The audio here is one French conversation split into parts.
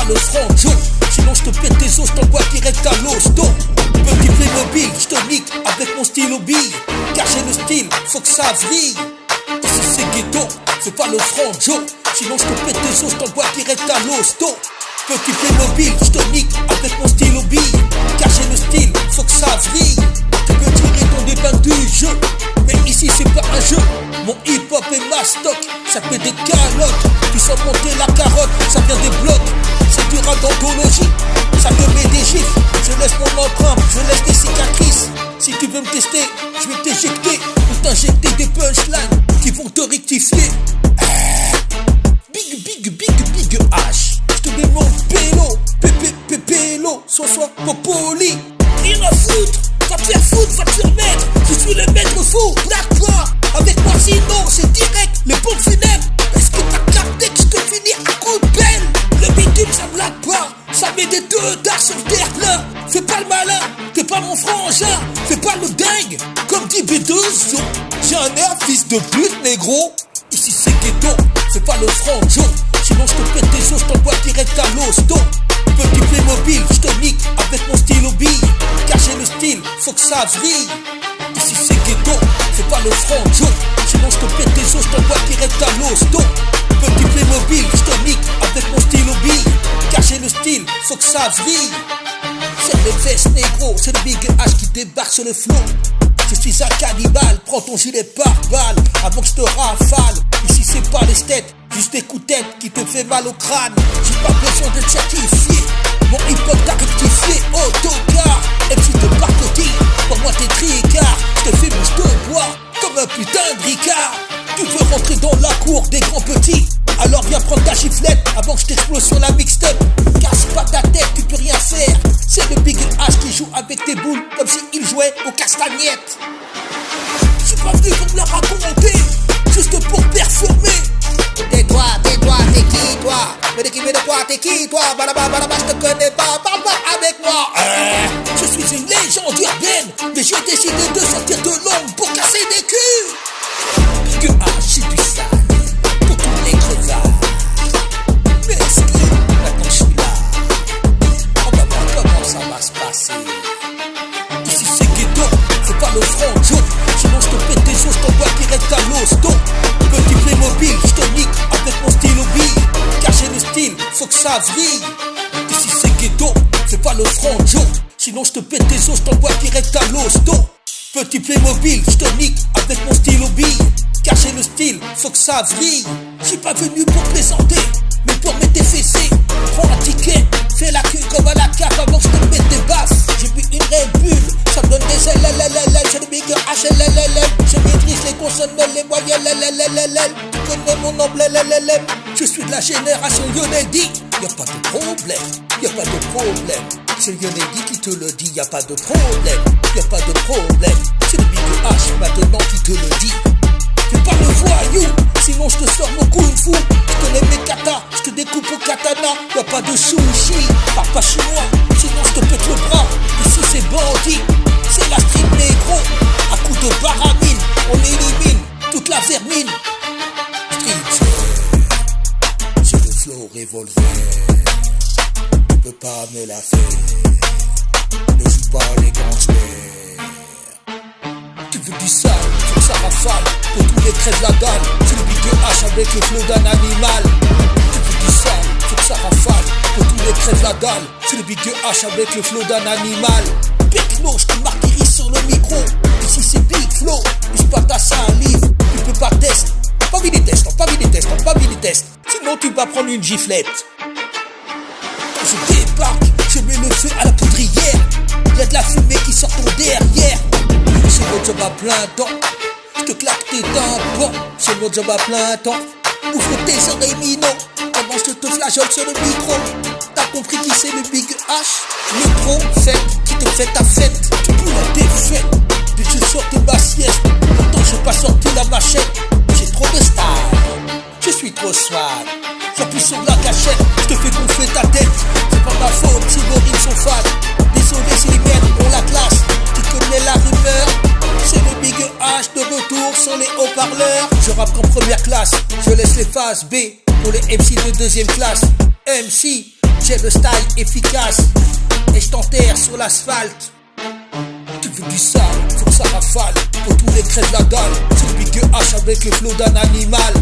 pas le franc sinon je te pète tes os, je t'envoie direct à l'hosto. Petit Playmobil, je te nique avec mon stylo bille. Car j'ai le style, faut que ça vrille. Ici c'est ghetto, c'est pas le franc sinon je te pète tes os, je t'envoie direct à l'hosto. Petit Playmobil, je te nique avec mon stylo bille. Car j'ai le style, faut que ça vrille. Tu peux tirer ton débat du jeu, mais ici c'est pas un jeu. Mon hip-hop est ma stock, ça fait des calottes. Tu sens monter la carotte, ça vient des blocs. C'est du rap d'anthologie, ça te met des gifs. Je laisse mon empreinte, je laisse des cicatrices. Si tu veux me tester, je vais t'éjecter ou t'injecter des punchlines qui vont te rectifier. Big H, je te mets mon pélo, pélo, soit popoli. Rien à foutre, va te faire foutre, va te faire mettre. Je suis le maître fou, blague toi. Avec moi sinon c'est direct, les pompes funèbres. Est-ce que t'as capté que je te finis à coup de belle? Le bitume ça blague pas, ça met des deux dards sur le terre-plein. Fais pas le malin, t'es pas mon frangin. Fais pas le dingue, comme dit B2. J'ai un air fils de pute négro. Ici c'est ghetto, c'est pas le franc sinon je te pète tes os, je t'envoie direct à l'hosto. Petit Playmobil, je te nique avec mon stylo bille. Car j'ai le style, faut que ça vrille. Ici c'est ghetto, c'est pas le franc sinon je te pète tes os, je t'envoie direct à l'hosto. Petit Playmobil, je te nique avec mon stylo bille. Car j'ai le style, faut que ça vrille. C'est le veste négro, c'est le Big H qui débarque sur le flow. Je suis un cannibale, prends ton gilet par balle avant que je te rafale. Ici c'est pas les têtes, juste des coups de tête qui te fait mal au crâne. J'ai pas besoin de te certifier, mon hip-hop t'a rectifié. Autocar, MC de pacotille, pour moi t'es tricard. Je te fais bouche de bois, comme un putain de ricard. Tu veux rentrer dans la cour des grands petits, alors viens prendre ta giflette avant que je t'explose sur la mixtape. Casse pas ta tête, tu peux rien faire. C'est le Big H qui joue avec tes boules comme s'il jouait aux castagnettes. Je suis pas venu pour me la raconter, juste pour performer. Tais-toi, t'es qui toi? Mais de quoi, t'es qui toi? Balaba, je te connais pas, parle pas avec moi. Je suis une légende urbaine, mais j'ai décidé de sortir de l'ombre pour casser des culs. Big H, c'est du sale pour tous les crevards. Mesquine, maintenant je suis là. On va voir comment ça va se passer. Ici c'est ghetto, c'est pas le franc sinon je te pète tes os, je t'envoie direct à l'hosto. Petit Playmobil, je te nique avec mon stylo bille. Car j'ai le style, faut que ça vrille. Ici c'est ghetto, c'est pas le franc sinon je te pète tes os, je t'envoie direct à l'hosto. Petit Playmobil, je te nique avec mon stylo bille. Car j'ai le style, faut que ça vrille. J'suis pas venu pour plaisanter, mais pour mettre tes fessées. Prends un ticket, fais la queue comme à la cape avant que je te mette des baffes. J'ai bu une Red Bull, ça me donne des LLLL. J'ai le Big H, LLLL. Je maîtrise les consonnes, les moyens, LLLL. Tu connais mon nom, LLLL. Je suis de la génération Yonedi. Y'a pas de problème, y'a pas de problème. C'est Yonedi qui te le dit, y'a pas de problème, y'a pas de problème. C'est le Big H maintenant qui te le dit. Fais pas le voyou, sinon je te sors mon kung fu. Je connais mes katas, je te découpe au katana. Y'a pas de sushi, parle pas chinois, sinon je te pète le bras. Ici c'est bandit, c'est la street négro. À coups de baramine, on élimine toute la vermine. Street, c'est le flow revolver. Tu peux pas me la faire, ne joue pas les gangsters. Tu veux du sale, faut que ça rafale. Pour tous les traits de la dalle, c'est le Big H avec le flow d'un animal. Tu veux du sale, faut que ça rafale. Pour tous les traits de la dalle, c'est le Big H avec le flow d'un animal. Big Flow, je te martyrise sur le micro. Ici c'est Big Flow, use pas ta salive. Tu peux pas tester, pas envie des tests, pas envie des tests, pas envie des tests. Sinon tu vas prendre une giflette. Quand je débarque, je mets le feu à la poudrière. Y'a de la fumée qui sort ton derrière. C'est mon job à plein temps, je te claque tes tympans. C'est mon job à plein temps, ouvre tes oreilles minot. Avant je te flageote sur le micro. T'as compris qui c'est le Big H? Le prophète qui te fait ta fête. Tu peux la défaite, puis je sors de ma sieste. Pourtant j'ai pas sorti la machette. J'ai trop de style, je suis trop swag. J'appuie sur la cachette, je te fais gonfler ta tête. C'est pas ma faute si vos rimes sont fades. Désolé si les miennes ont la classe. Tu connais la rumeur, c'est le Big H de retour sur les haut-parleurs. Je rappe qu'en première classe, je laisse les phases B pour les MC de deuxième classe. MC, j'ai le style efficace et je t'enterre sur l'asphalte. Tu veux du sale, faut que ça rafale. Pour tous les crèves la dalle, c'est le Big H avec le flow d'un animal.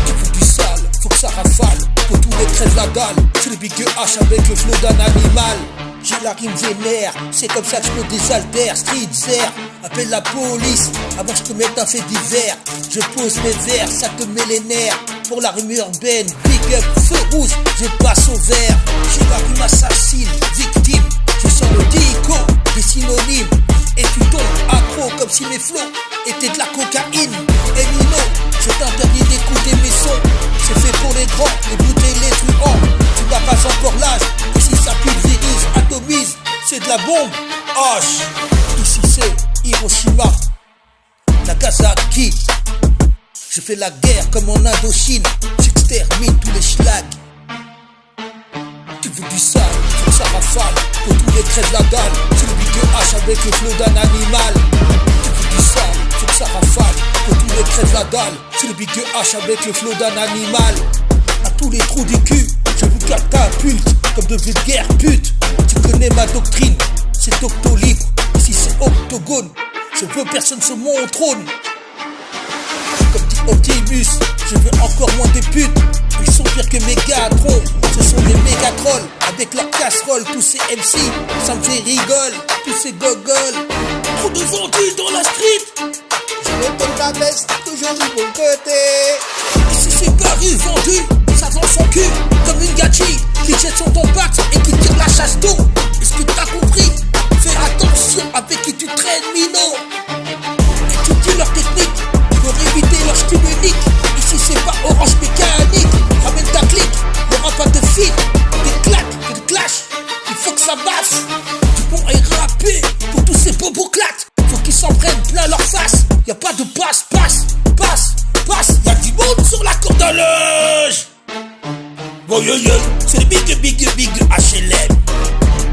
Tu veux du sale, faut que ça rafale. Pour tous les crèves la dalle, c'est le Big H avec le flow d'un animal. J'ai la rime vénère, c'est comme ça que je me désaltère. Street zer, appelle la police avant que je te mette un fait divers. Je pose mes vers, ça te met les nerfs. Pour la rime urbaine, big up, feu rouge, je passe au vert. J'ai la rime assassine, victime. Je sens le dico, des synonymes. Et tu tombes accro comme si mes flots étaient de la cocaïne. Et Nino, je t'interdis d'écouter mes sons. C'est fait pour les grands, les bouteilles, les truands. Tu n'as pas encore l'âge, et si ça pulvérise, atomise, c'est de la bombe. H, ici c'est Hiroshima, Nagasaki. Je fais la guerre comme en Indochine, j'extermine tous les schlags. Tu veux du sale, faut que ça rafale. Pour tous les traits de la dalle, c'est le Big H avec le flow d'un animal. Tu veux du sale, faut que ça rafale. Pour tous les traits de la dalle, c'est le Big H avec le flow d'un animal. À tous les trous du cul, je vous catapulte comme de vulgaires putes. Tu connais ma doctrine, c'est octo-libre. Ici c'est octogone, je veux personne sur mon trône. Comme dit Optimus, je veux encore moins des putes. Ils sont pires que Megatron, ce sont des mégatrolls. Avec leur casserole, tous ces MC, ça me fait rigole. Tous ces gogoles, trop de vendus dans la street. Je me donne la veste, toujours du bon côté. Ici c'est Paris vendu, ça vend son cul comme une gadji qui jette son tombac et qui tire la chasse d'eau. Est-ce que t'as compris? Fais attention avec qui tu traînes, Mino. Étudie leur technique pour éviter leur style unique. Ici c'est pas orange mécanique. Ramène ta clique, y'aura pas de fit. Des claques, des clashs, il faut que ça baffe. Du bon est rappé pour tous ces bobos claques. Faut qu'ils s'en prennent plein leur face. Y'a pas de passe, y'a du monde sur la corde à linge. Boyoyoy, c'est le big HLM.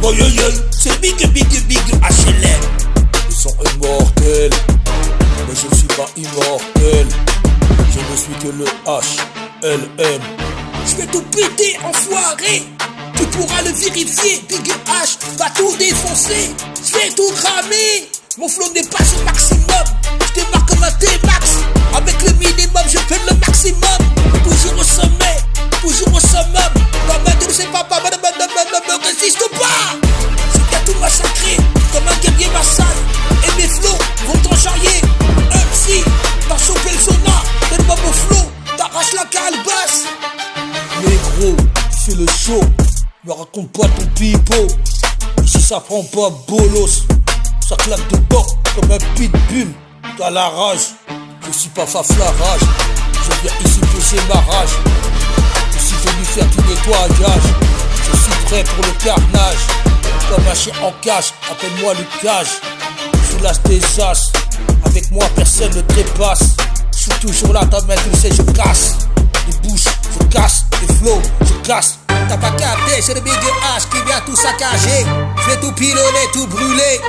Boyoyoy, c'est le big HLM. Ils sont immortels, mais je ne suis pas immortel. Je ne suis que le HLM. Je vais tout péter, enfoiré. Tu pourras le vérifier, Big H va tout défoncer. Je vais tout cramer. Mon flow n'est pas au maximum. Je démarre comme un T-Max. Avec le minimum, je fais le maximum. Toujours au sommet, toujours au summum. Ma main ne sait pas, ne résiste pas. C'est qu'à tout massacrer, comme un guerrier massal. Et mes flows vont t'enjailler. MC, va choper le zona. Donne-moi mon flow, t'arraches la calebasse. Mais gros, c'est le show. Me raconte pas ton pipeau. Ici ça prend pas bolos. Ça claque de bord comme un pitbull. T'as la rage, je suis pas faflarage. Je viens ici poser ma rage. Je suis venu faire du nettoyage. Je suis prêt pour le carnage. Comme un chien en cage, appelle-moi Lucas. Je suis l'as des as. Avec moi personne ne trépasse. Je suis toujours là, ta main tu sais je casse. Les bouches, je casse, les flows, je casse. T'as pas capté, c'est le Big H qui vient tout saccager. Je vais tout pilonner, tout brûler.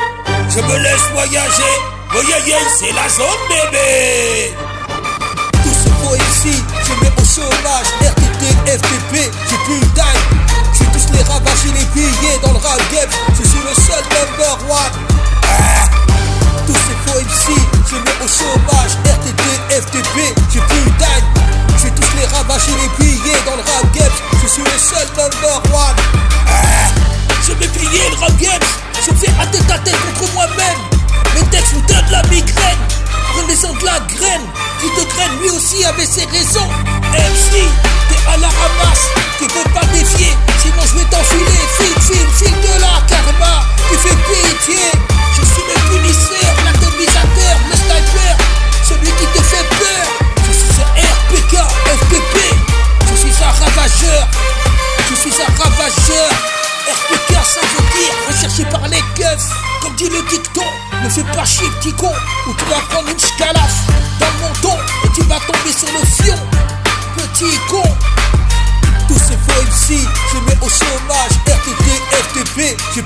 Je me laisse voyager. Voyager, c'est la zone bébé. Tout ce faux ici, je mets au chômage. RTT, FTP, j'ai plus le time. Je vais tous les ravager, les piller dans le rap game. Je suis le seul number one. Tous ces faux ici, je mets au chômage. RTT, FTP, j'ai plus le time. Je vais tous les ravager, les piller dans le rap game. Je suis le seul number one. Je vais plier le rap game. Je fais un tête-à-tête contre moi-même. Mes textes vous donnent la migraine. Prenez-en de la graine. Qui te graine lui aussi avait ses raisons. MC, t'es à la ramasse. Tu peux pas défier, sinon je vais t'enfiler. File de la karma. Tu fais pitié. Je suis le punisseur, l'atomisateur, le sniper. Celui qui te fait peur. Je suis un RPK, FPP. Je suis un ravageur. Je suis un ravageur. RPK, ça veut dire recherché par les keufs. Comme dit le dicton, ne fais pas chier petit con, ou tu vas prendre une scalaf dans mon ton et tu vas tomber sur le fion. Petit con. Tous ces faux MC, je mets au chômage. RTT, FTP, j'ai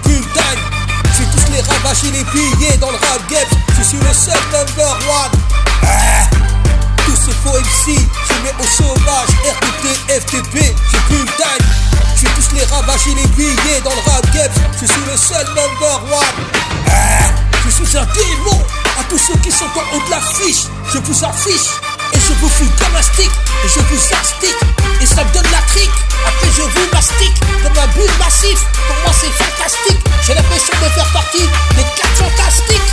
je vous affiche. Et je vous fous comme un stick, et je vous astique. Et ça me donne la trique, après je vous mastique. Comme un bulle massif, pour moi c'est fantastique. J'ai l'impression de faire partie des 4 fantastiques.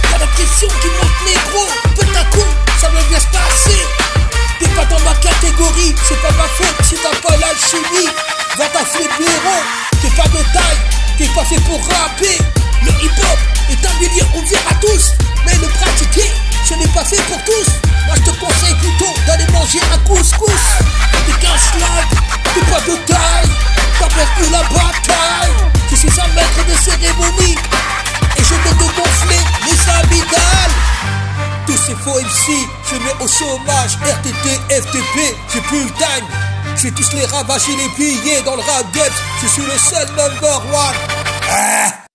T'as l'impression qu'ils montent négro, putain con, ça veut bien se passer. T'es pas dans ma catégorie, c'est pas ma faute si t'as pas l'alchimie. Va t'affiler bureau, t'es pas de taille, t'es pas fait pour rapper. Le hip-hop est un milieu ouvert à tous, mais le pratiquer, ce n'est pas fait pour tous. Moi je te conseille plutôt d'aller manger un couscous. T'es qu'un slag, t'es pas de taille, t'as perdu la bataille. Je suis un maître de cérémonie, et je vais te gonfler les amygdales. Tous ces faux MC, je mets au chômage, RTT, FTP, j'ai plus le time. Je vais tous les ravager les billets dans le rap game, je suis le seul number one.